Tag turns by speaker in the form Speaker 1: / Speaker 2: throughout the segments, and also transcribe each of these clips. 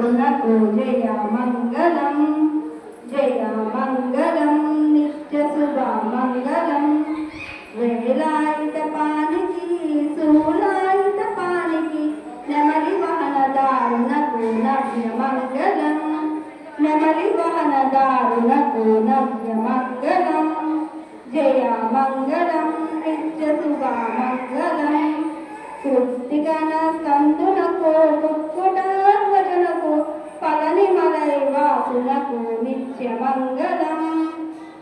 Speaker 1: दारुणको जय मंगलम जय मंगलम नित्य शुभा मंगलम वेलायित पानिकी सूलायित पानिकी నెమలి వాహనదారునకు నవ్య మంగళం నెమలి వాహనదారునకు నవ్య మంగళం జయ మంగళం నిత్య శుభ మంగళం కృత్తిగణ స్కందునకు ముక్కుటార్వజనకు పలని మలై వాసునకు నిత్య మంగళం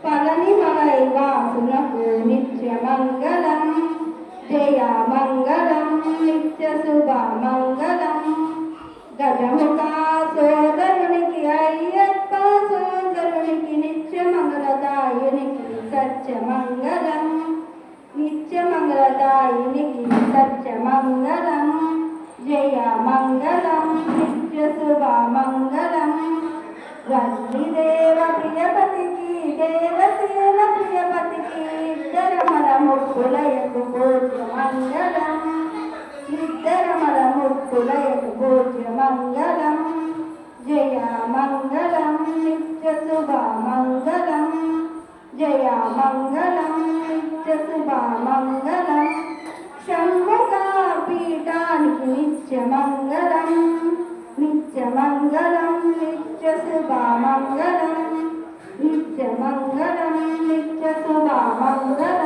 Speaker 1: పలని మలై వాసునకు నిత్య మంగళం జయ మంగళం నిత్య శుభ మంగళం గజముఖ సోదరునికి అయ్యప్ప సోదరునికి నిత్య మంగళదాయునికి సత్య మంగళం నిత్య మంగళదాయునికి సత్య మంగళం జయ మంగళం నిత్య శుభ మంగళం వల్లిదేవ ప్రియపతికి దేవసేన ప్రియపతికి ఇద్దరమల ముక్కులయకు పూజ్య మంగళం ఇద్దరమల ముక్కులయకు పూజ్య మంగళం జయ మంగళం నిత్య శుభ మంగళం జయ మంగళం నిత్య శుభ మంగళం షణ్ముఖ పీఠానికి నిత్య మంగళం నిత్య మంగళం నిత్య శుభ మంగళం నిత్య మంగళం నిత్య శుభ మంగళం